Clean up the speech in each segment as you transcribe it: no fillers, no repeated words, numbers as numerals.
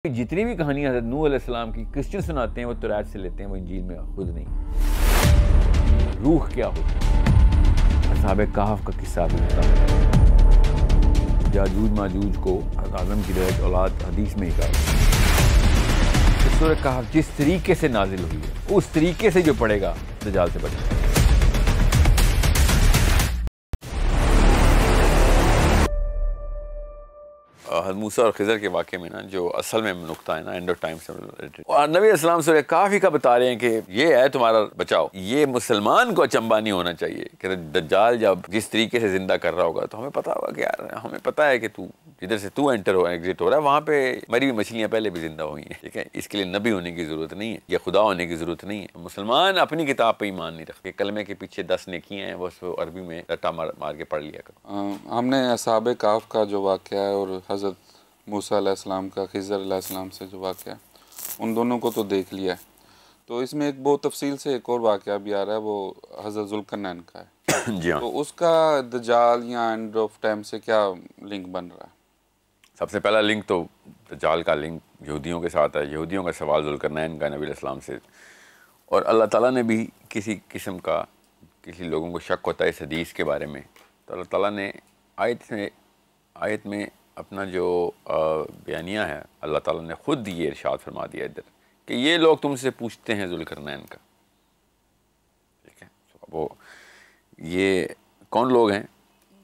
जितनी भी कहानियां हज़रत नूह अलैहिस्सलाम की क्रिश्चियन सुनाते हैं वो तौरात से लेते हैं, वो इंजील में खुद नहीं। रूह क्या होती है? असहाबे कहफ का किस्सा भी होता है। याजूज माजूज को आदम की रह औलाद हदीस में ही कहा। सूरह कहफ जिस तरीके से नाजिल हुई है उस तरीके से जो पढ़ेगा दज्जाल से बचेगा। मूसा और खिज़र के वाक़े में ना जो असल में नुक्ता है ना एंड ऑफ टाइम से रिलेटेड, और नबी अस्सलाम सूरह कहफ का बता रहे हैं कि ये है तुम्हारा बचाओ। ये मुसलमान को अचंबा नहीं होना चाहिए कि दज्जाल जब जिस तरीके से जिंदा कर रहा होगा तो हमें पता होगा कि यार हमें पता है कि तू जिधर से तू एंटर हो एग्जिट हो रहा है वहाँ पे मरी हुई मछलियाँ पहले भी जिंदा हुई हैं। ठीक है, इसके लिए नबी होने की ज़रूरत नहीं है या खुदा होने की ज़रूरत नहीं है। मुसलमान अपनी किताब पर ईमान नहीं रखते, कलमे के पीछे 10 नेकियां हैं बस वो अरबी में रट्टा मार के पढ़ लिया करो। हमने असहाबे कहफ का जो वाक़या है और हज़रत मूसा अलैहिस्सलाम का खिज़र अलैहिस्सलाम से जो वाक़या उन दोनों को तो देख लिया है। तो इसमें एक बहुत तफसील से एक और वाक़या भी आ रहा है, वो हज़रत ज़ुल्करनैन का है। जी हाँ। तो उसका दज्जाल या एंड ऑफ टाइम से क्या लिंक बन रहा है? सबसे पहला लिंक तो दज्जाल का लिंक यहूदियों के साथ है। यहूदियों का सवाल ज़ुल्करनैन का नबी अलैहिस्सलाम से, और अल्लाह ताला ने भी किसी किस्म का किसी लोगों को शक होता है इस हदीस के बारे में, तो अल्लाह ताला ने आयत में अपना जो बयानिया है अल्लाह ताला ने ख़ुद ये इरशाद फरमा दिया इधर कि ये लोग तुमसे पूछते हैं ज़ुल्करनैन का। ठीक है, तो वो ये कौन लोग हैं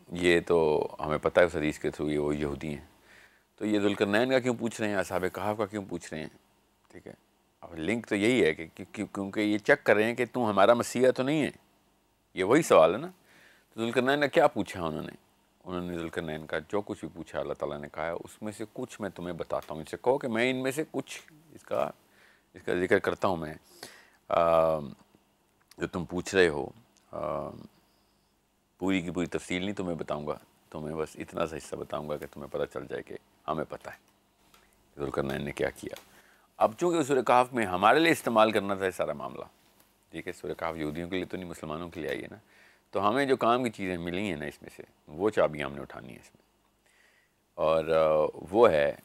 ये तो हमें पता है उस हदीस के थ्रू, ये वो यहूदी हैं। तो ये ज़ुल्करनैन का क्यों पूछ रहे हैं, असहाबे कहफ का क्यों पूछ रहे हैं? ठीक है, अब लिंक तो यही है कि क्योंकि ये चेक कर रहे हैं कि तुम हमारा मसीहा तो नहीं है। ये वही सवाल है ना। तो ज़ुल्करनैन ने क्या पूछा? उन्होंने ज़ुल्करनैन का जो कुछ भी पूछा अल्लाह ताला ने कहा उसमें से कुछ मैं तुम्हें बताता हूँ। इनसे कहो कि मैं इनमें से कुछ इसका जिक्र करता हूँ। मैं जो तुम पूछ रहे हो पूरी की पूरी तफसील नहीं तुम्हें बताऊँगा, तुम्हें बस इतना सा हिस्सा बताऊँगा कि तुम्हें पता चल जाए कि हमें पता है ज़ुल्करनैन ने क्या किया। अब चूँकि सूरह कहफ में हमारे लिए इस्तेमाल करना था ये सारा मामला, ठीक है, सूरह कहफ यहूदियों के लिए तो नहीं मुसलमानों के लिए आई है ना, तो हमें जो काम की चीज़ें मिली हैं ना इसमें से वो चाबियाँ हमने उठानी है इसमें, और वो है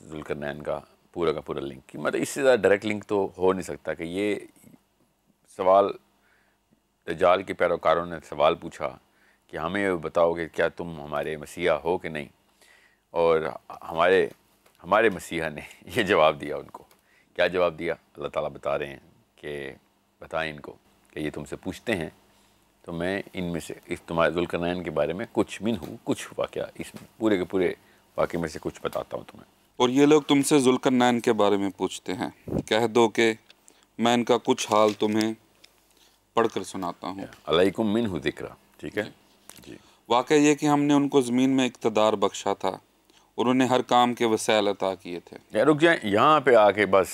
ज़ुल्करनैन का पूरा लिंक कि मतलब इससे ज़्यादा डायरेक्ट लिंक तो हो नहीं सकता कि ये सवाल दज्जाल के पैरोकारों ने सवाल पूछा कि हमें बताओ कि क्या तुम हमारे मसीहा हो कि नहीं, और हमारे मसीहा ने ये जवाब दिया। उनको क्या जवाब दिया अल्लाह ताला बता रहे हैं कि बताएं इनको कि ये तुमसे पूछते हैं तो मैं इनमें से इस तुम्हारे ज़ुल्करनैन के बारे में कुछ वाक़या इस पूरे के पूरे वाक़े में से कुछ बताता हूँ तुम्हें। और ये लोग तुमसे ज़ुल्करनैन के बारे में पूछते हैं, कह दो कि मैं इनका कुछ हाल तुम्हें पढ़कर सुनाता हूँ। अलैकुम मिन्हु ज़िक्रा। ठीक है जी। वाक़या ये कि हमने उनको ज़मीन में इक़्तिदार बख्शा था और उन्हें हर काम के वसाइल अता किए थे। रुक जाए यहाँ पे आके, बस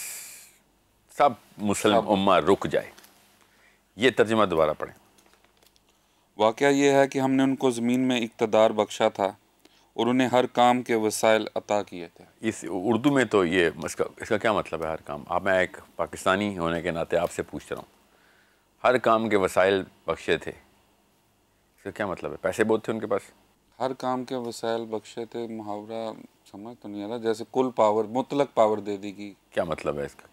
सब मुस्लिम उम्मा रुक जाए। ये तर्जुमा दोबारा पढ़ें। वाक़या ये है कि हमने उनको ज़मीन में इक़्तिदार बख्शा था और उन्हें हर काम के वसाइल अता किए थे। इस उर्दू में तो ये इसका क्या मतलब है हर काम? आप, मैं एक पाकिस्तानी होने के नाते आपसे पूछ रहा हूँ, हर काम के वसाइल बख्शे थे, इसका क्या मतलब है? पैसे बहुत थे उनके पास? हर काम के वसाइल बख्शे थे, मुहावरा समझ तो नहीं आ रहा। जैसे कुल पावर, मुतलक पावर दे दी गई, क्या मतलब है इसका?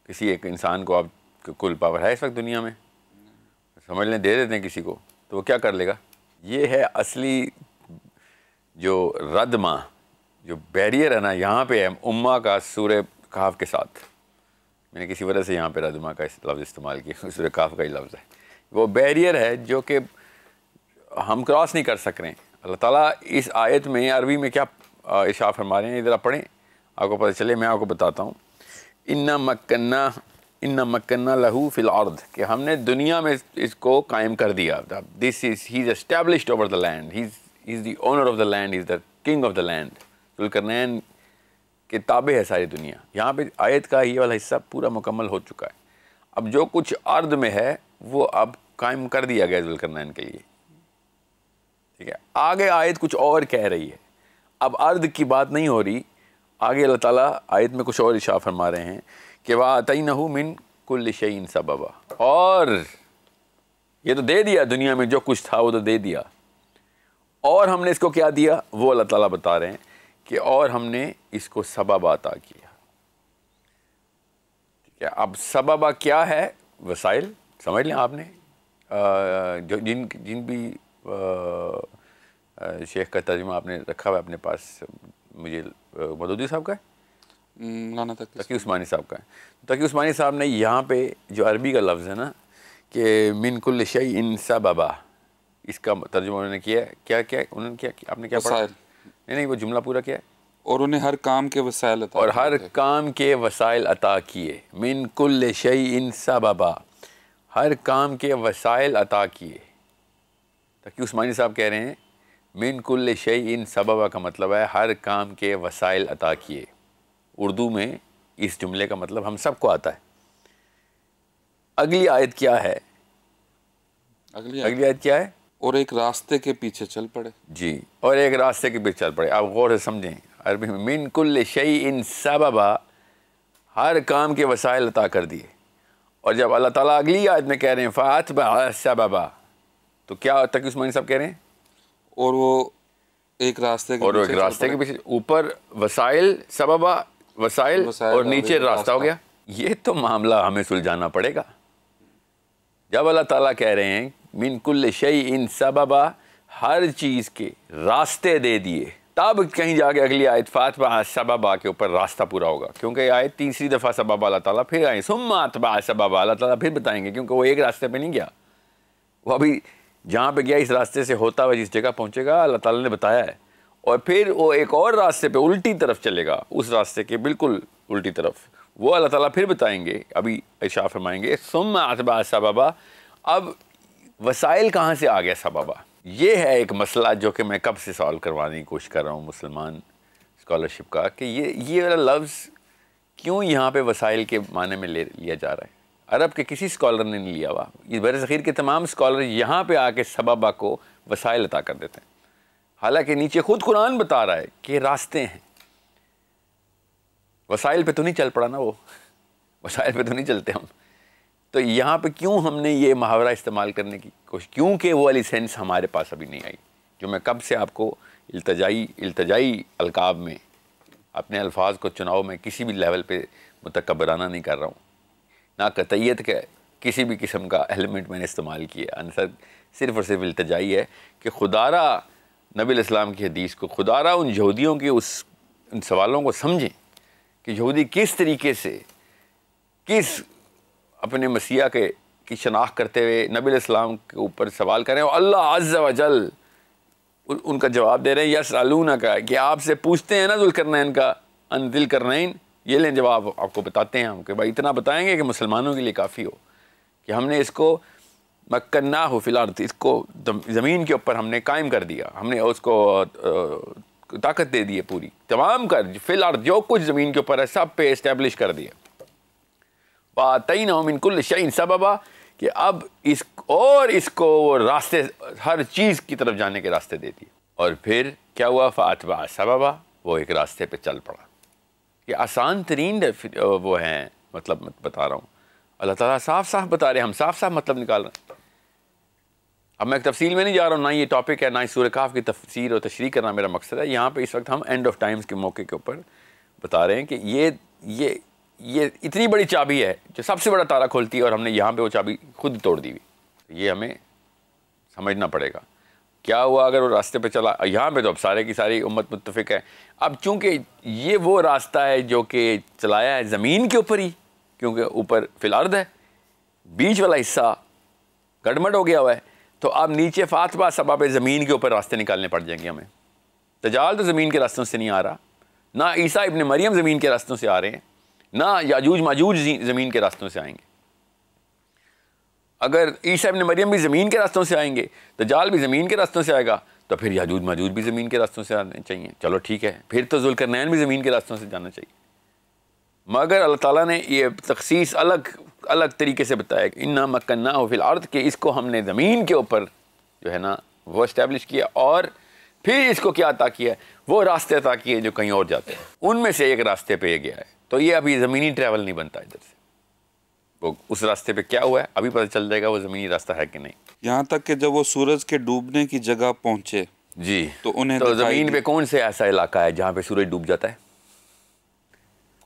किसी एक इंसान को आप कुल पावर है इस वक्त दुनिया में? समझ लें दे देते हैं किसी को तो वो क्या कर लेगा? ये है असली जो रदमा, जो बैरियर है ना यहाँ पे है उम्मा का सूरह कहफ के साथ। मैंने किसी वजह से यहाँ पे रदमा का लफ्ज़ इस्तेमाल किया, सूरह कहफ का ही लफ्ज़ है। वो बैरियर है जो कि हम क्रॉस नहीं कर सक रहे हैं। अल्लाह ताला इस आयत में अरबी में क्या इरशाद फरमा रहे हैं, इधर आप पढ़ें, आपको पता चले। मैं आपको बताता हूँ। इन्ना मक्कन्ना लहू फिल अर्द, कि हमने दुनिया में इसको कायम कर दिया। This is he is established over the land, he is the owner of the land, is the king of the land. ज़ुल्करनैन के ताबे है सारी दुनिया। यहाँ पे आयत का ये वाला हिस्सा पूरा मुकम्मल हो चुका है। अब जो कुछ अर्द में है वो अब कायम कर दिया गया ज़ुल्करनैन के लिए। ठीक है, आगे आयत कुछ और कह रही है। अब अर्द की बात नहीं हो रही, आगे अल्लाह ताला आयत में कुछ और इरशाद फरमा रहे हैं कि वातैनहु मिन कुल्लि शैइन सबबा, और ये तो दे दिया दुनिया में जो कुछ था वो तो दे दिया, और हमने इसको क्या दिया वो अल्लाह ताला बता रहे हैं कि और हमने इसको सबब अता किया। ठीक है, अब सबब क्या है? वसाइल समझ लें आपने। जो जिन जिन भी शेख का तर्जुमा आपने रखा हुआ है अपने पास, मुझे मदूदी साहब का है, तकी उस्मानी साहब का है। तकी उस्मानी साहब ने यहाँ पे जो अरबी का लफ्ज़ है ना कि मिन कुल्ल शैइन सबबा, इसका तर्जुमा उन्होंने किया है। क्या क्या उन्होंने क्या, आपने क्या पढ़ा? नहीं, वो जुमला पूरा क्या है? और उन्हें हर काम के वसाइल अता, और हर काम के वसाइल अता किए। मिन कुल्ल शैइन सबबा, हर काम के वसाइल अता किए। तकी उस्मानी साहब कह रहे हैं मिन कुल्ल शैइन सबबा का मतलब है हर काम के वसाइल अता किए। उर्दू में इस जुमले का मतलब हम सबको आता है। अगली आयत क्या है? अगली आयत क्या है? और एक रास्ते के पीछे चल पड़े। जी, और एक रास्ते के पीछे चल पड़े। आप गौर से समझें, अरबी में मिन कुल्ल शैइन सबबा, हर काम के वसाइल अता कर दिए। और जब अल्लाह ताला अगली आयत में कह रहे हैं फ़अतबअ सबबा, तो क्या तकी उस्मानी साहब कह रहे हैं? और वो एक रास्ते के पीछे, ऊपर वसाइल सबबा, वसाइल और नीचे रास्ता हो गया। ये तो मामला हमें सुलझाना पड़ेगा। जब अल्लाह ताला कह रहे हैं मिन कुल्ल शैइन सबबा, हर चीज़ के रास्ते दे दिए, तब कहीं जाके अगली आयत फ़अतबअ सबबा के ऊपर रास्ता पूरा होगा। क्योंकि आयत तीसरी दफ़ा सबबा अल्लाह ताला फिर आए, सुम्मा अतबअ सबबा, अल्लाह ताला फिर बताएंगे, क्योंकि वो एक रास्ते पे नहीं गया, वो अभी जहाँ पे गया इस रास्ते से होता हुआ जिस जगह पहुँचेगा अल्लाह ताला ने बताया है। और फिर वो एक और रास्ते पे उल्टी तरफ चलेगा, उस रास्ते के बिल्कुल उल्टी तरफ, वो अल्लाह ताला फिर बताएंगे। अभी इरशाद फरमाएंगे सुम्मा अतबअ सबबा। अब वसाइल कहाँ से आ गया सबबा? ये है एक मसला जो कि मैं कब से सॉल्व करवाने की कोशिश कर रहा हूँ मुसलमान स्कॉलरशिप का, कि ये वाला लफ्ज़ क्यों यहाँ पे वसाइल के माने में लिया जा रहा है। अरब के किसी स्कॉलर ने नहीं लिया हुआ। इस बर-ए-ज़ख़ीर के तमाम स्कॉलर यहाँ पे आके सबबा को वसाइल अता कर देते हैं, हालांकि नीचे खुद कुरान बता रहा है कि रास्ते हैं। वसाइल पे तो नहीं चल पड़ा ना, वो वसाइल पे तो नहीं चलते हम। तो यहाँ पे क्यों हमने ये मुहावरा इस्तेमाल करने की कोशिश, क्योंकि वो वाली सेंस हमारे पास अभी नहीं आई, जो मैं कब से आपको इल्तजाई अलकाब में अपने अल्फाज को चुनाव में किसी भी लेवल पे मुतकब्बराना नहीं कर रहा हूँ, ना कतईयत के किसी भी किस्म का एलिमेंट मैंने इस्तेमाल किया। आंसर सिर्फ़ और सिर्फ इल्तजाई है कि खुदारा नबी अलैहिस्सलाम की हदीस को, खुदारा उन यहूदियों के उन सवालों को समझें कि यहूदी किस तरीके से, किस अपने मसीहा की शनाख्त करते हुए नबी अलैहिस्सलाम के ऊपर सवाल कर रहे हैं। और अल्लाह अज़्ज़ा व जल उनका जवाब दे रहे हैं यसअलूना का, कि आपसे पूछते हैं ना ज़ुल्करनैन का अन ज़िलकरनैन। ये लें जवाब, आपको बताते हैं हम कि भाई इतना बताएंगे कि मुसलमानों के लिए काफ़ी हो कि हमने इसको मक्कन्नाहु फिल अर्द, इसको ज़मीन के ऊपर हमने कायम कर दिया, हमने उसको ताकत दे दी है पूरी, तमाम कर फिल अर्द, जो कुछ ज़मीन के ऊपर है सब पे इस्टेब्लिश कर दिया। वातैनाहु मिन कुल्लि शैइन सबबा, कि अब इसको वो रास्ते, हर चीज़ की तरफ जाने के रास्ते दे दिए। और फिर क्या हुआ? फ़अतबअ सबबा, वो एक रास्ते पे चल पड़ा। ये आसान तरीन वो हैं, मतलब बता रहा हूँ, अल्लाह ताला साफ साफ बता रहे हैं, हम साफ साफ मतलब निकाल रहे हैं। अब मैं तफसील में नहीं जा रहा हूँ, ना ये टॉपिक है, ना ही सूरह काफ की तफसीर और तशरीह करना मेरा मकसद है। यहाँ पे इस वक्त हम एंड ऑफ टाइम्स के मौके के ऊपर बता रहे हैं कि ये इतनी बड़ी चाबी है जो सबसे बड़ा ताला खोलती है, और हमने यहाँ पे वो चाबी खुद तोड़ दी हुई। ये हमें समझना पड़ेगा क्या हुआ अगर वो रास्ते पे चला। यहाँ पे तो अब सारे की सारी उम्मत मुत्तफिक है। अब चूँकि ये वो रास्ता है जो कि चलाया है ज़मीन के ऊपर ही, क्योंकि ऊपर फिल अर्द है, बीच वाला हिस्सा गड़मड़ हो गया हुआ है, तो अब नीचे फ़अतबअ सबबा पे ज़मीन के ऊपर रास्ते निकालने पड़ जाएंगे हमें। दज्जाल तो ज़मीन के रास्तों से नहीं आ रहा, ना ईसा इब्न मरियम ज़मीन के रास्तों से आ रहे हैं, ना याजूज माजूज ज़मीन के रास्तों से आएंगे। अगर ईसा इब्न मरियम भी ज़मीन के रास्तों से आएंगे, दज्जाल भी ज़मीन के रास्तों से आएगा, तो फिर याजूज माजूज भी ज़मीन के रास्तों से आने चाहिए। चलो ठीक है, फिर तो ज़ुल्करनैन भी ज़मीन के रास्तों से जाना चाहिए। मगर अल्लाह ताला ने ये तखसीस अलग तरीके से बताया, इन्ना मक्कन्नाहु फिल अर्द, कि इसको हमने ज़मीन के ऊपर जो है ना वो इस्टेब्लिश किया, और फिर इसको क्या अता किया, वो रास्ते अता किए जो कहीं और जाते हैं, उनमें से एक रास्ते पे ये गया है। तो ये अभी ज़मीनी ट्रैवल नहीं बनता इधर से, वो उस रास्ते पे क्या हुआ है अभी पता चल जाएगा वो ज़मीनी रास्ता है कि नहीं। यहाँ तक कि जब वो सूरज के डूबने की जगह पहुँचे जी। तो उन्हें तो दिखाई ज़मीन दी। पे कौन से ऐसा इलाका है जहाँ पे सूरज डूब जाता है?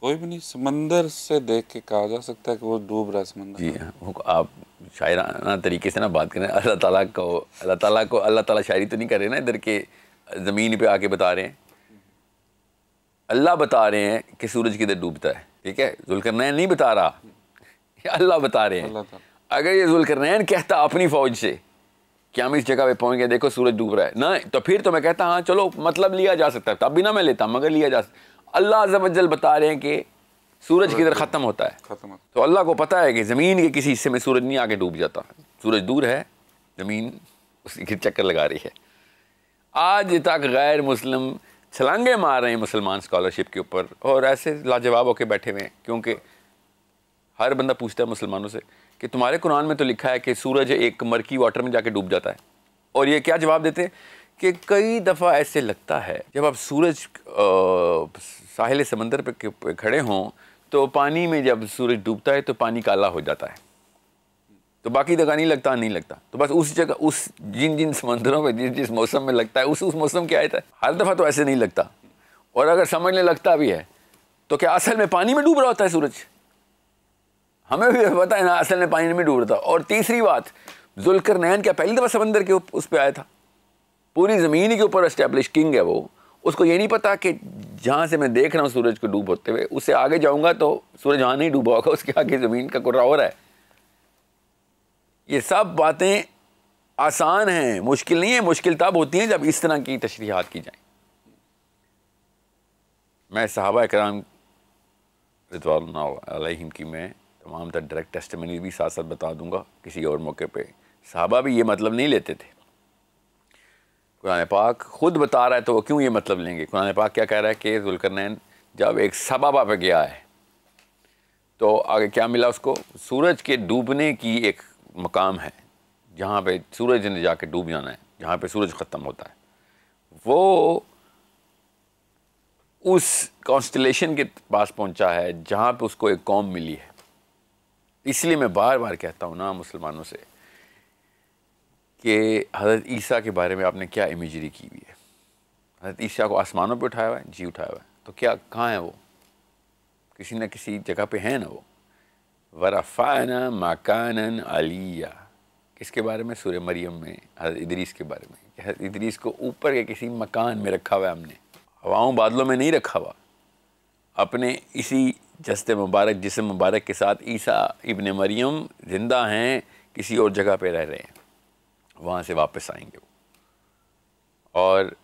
कोई भी नहीं, समंदर से देख के कहा जा सकता है कि वो डूब रहा है समंदर। जी हाँ, आप शायराना तरीके से ना बात करें। अल्लाह ताला शायरी तो नहीं कर रहे ना इधर के, ज़मीन पे आके बता रहे हैं। अल्लाह बता रहे हैं कि सूरज किधर डूबता है, ठीक है? जुल्करनैन नहीं बता रहा, ये अल्लाह बता रहे हैं। अल्लाह ताला। अगर ये जुल्करनैन कहता अपनी फ़ौज से कि हम इस जगह पे पहुँच गए, देखो सूरज डूब रहा है ना, तो फिर तो मैं कहता हाँ चलो मतलब लिया जा सकता है, तब भी ना मैं लेता, मगर लिया जा सकता। अल्लाह अज़्ज़ व जल बता रहे हैं कि सूरज किधर ख़त्म होता है। खत्म। तो अल्लाह को पता है कि ज़मीन के किसी हिस्से में सूरज नहीं आके डूब जाता। सूरज दूर है, ज़मीन उसी के चक्कर लगा रही है। आज तक गैर मुस्लिम छलांगे मार रहे हैं मुसलमान स्कॉलरशिप के ऊपर, और ऐसे लाजवाब होकर बैठे हुए हैं, क्योंकि हर बंदा पूछता है मुसलमानों से कि तुम्हारे कुरान में तो लिखा है कि सूरज एक मरकी वाटर में जाके डूब जाता है। और ये क्या जवाब देते हैं कि कई दफ़ा ऐसे लगता है जब आप सूरज साहिल समंदर पे खड़े हों तो पानी में जब सूरज डूबता है तो पानी काला हो जाता है, तो बाकी जगह नहीं लगता। तो बस उस जगह, उस जिन समंदरों में जिस मौसम में लगता है, उस मौसम की आयत है। हर दफ़ा तो ऐसे नहीं लगता, और अगर समझने लगता भी है तो क्या असल में पानी में डूब रहा होता है सूरज? हमें भी पता है ना, असल में पानी में डूब रहा था। और तीसरी बात, जुल्करनैन क्या पहली दफ़ा समंदर के उस पर आया था? पूरी ज़मीन के ऊपर एस्टेब्लिश किंग है वो। उसको ये नहीं पता कि जहाँ से मैं देख रहा हूँ सूरज को डूब होते हुए, उससे आगे जाऊँगा तो सूरज वहाँ नहीं डूबा होगा, उसके आगे ज़मीन का कुर्रा हो रहा है। ये सब बातें आसान हैं, मुश्किल नहीं है। मुश्किल तब होती हैं जब इस तरह की तशरीहात की जाएं। मैं सहाबा इकराम रिज़वानुल्लाह अलैहिम की मैं तमाम तर डायरेक्ट टेस्टिमनी भी साथ साथ बता दूंगा किसी और मौके पे। सहाबा भी ये मतलब नहीं लेते थे। कुरान पाक खुद बता रहा है तो वो क्यों ये मतलब लेंगे? कुरान पाक क्या कह रहा है कि जुल्करनैन जब एक सबाबा पे गया है तो आगे क्या मिला उसको? सूरज के डूबने की एक मकाम है जहाँ पे सूरज ने जाके डूब जाना है, जहाँ पे सूरज ख़त्म होता है। वो उस कॉन्स्टलेशन के पास पहुँचा है जहाँ पे उसको एक कौम मिली है। इसलिए मैं बार बार कहता हूँ ना मुसलमानों से कि हज़रत ईसा के बारे में आपने क्या इमेजरी की हुई है। हज़रत ईसा को आसमानों पे उठाया हुआ है? जी उठाया हुआ है। तो क्या कहाँ है वो? किसी न किसी जगह पे है ना वो। वरफ़अना मकानन अलिया, किसके बारे में? सूरह मरियम में हज़रत इदरीस के बारे में। हज़रत इदरीस को ऊपर के किसी मकान में रखा हुआ है हमने, हवाओं बादलों में नहीं रखा हुआ। अपने इसी जस्ते मुबारक, जिस्म मुबारक के साथ ईसा इब्ने मरियम ज़िंदा हैं, किसी और जगह पे रह रहे हैं, वहाँ से वापस आएंगे वो। और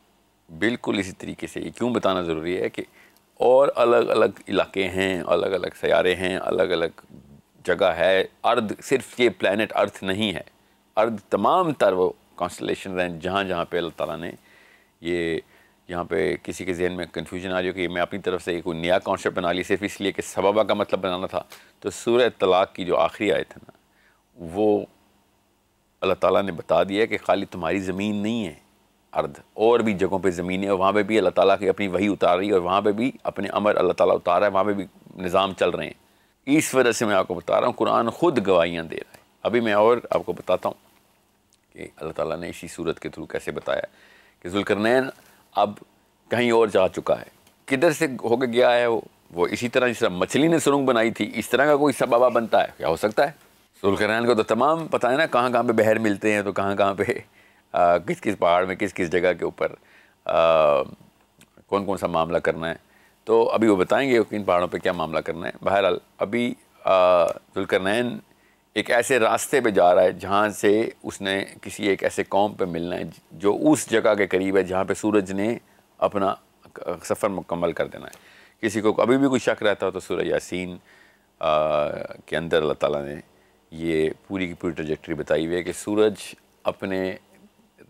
बिल्कुल इसी तरीके से ये क्यों बताना ज़रूरी है कि और अलग अलग इलाके हैं, अलग अलग सयारे हैं, अलग अलग जगह है। अर्द सिर्फ ये प्लैनेट अर्थ नहीं है, अर्द तमाम तर वो कॉन्स्टलेशन हैं जहाँ जहाँ पे अल्लाह ताला ने ये, यहाँ पे किसी के जहन में कन्फ्यूजन आ रही हो कि मैं अपनी तरफ से एक नया कॉन्सेप्ट बना ली सिर्फ इसलिए कि सबबा का मतलब बनाना था। तो सूरह तलाक़ की जो आखिरी आयत है ना, वो अल्लाह ताला ने बता दिया है कि खाली तुम्हारी ज़मीन नहीं है अर्द, और भी जगहों पे ज़मीन है, वहाँ पे भी अल्लाह ताला की अपनी वही उतार रही है, और वहाँ पे भी अपने अमर अल्लाह ताला उतार रहा है, वहाँ पे भी निज़ाम चल रहे हैं। इस वजह से मैं आपको बता रहा हूँ, कुरान ख़ुद गवाहियाँ दे रहा है। अभी मैं और आपको बताता हूँ कि अल्लाह ताला ने इसी सूरत के थ्रू कैसे बताया कि जुल्करनैन अब कहीं और जा चुका है। किधर से होकर गया है वो इसी तरह जिस तरह मछली ने सुरंग बनाई थी, इस तरह का कोई सबबा बनता है? क्या हो सकता है? जुल्करनैन को तो तमाम पता है ना, कहाँ कहाँ पे बहर मिलते हैं, तो कहाँ कहाँ पे किस किस पहाड़ में किस किस जगह के ऊपर कौन कौन सा मामला करना है। तो अभी वो बताएंगे कि इन पहाड़ों पे क्या मामला करना है। बहरहाल अभी जुल्करनैन एक ऐसे रास्ते पे जा रहा है जहाँ से उसने किसी एक ऐसे कौम पे मिलना है जो उस जगह के करीब है जहाँ पे सूरज ने अपना सफ़र मुकम्मल कर देना है। किसी को अभी भी कोई शक रहता हो तो सूरह यासीन के अंदर अल्लाह ताला ने ये पूरी की पूरी ट्रैजेक्टरी बताई हुई है कि सूरज अपने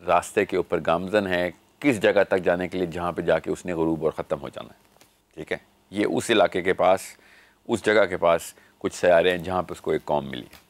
रास्ते के ऊपर गामज़न है किस जगह तक जाने के लिए जहाँ पे जाके उसने ग़ुरूब और ख़त्म हो जाना है। ठीक है, ये उस इलाके के पास, उस जगह के पास कुछ सयारे हैं जहाँ पे उसको एक कौम मिली है।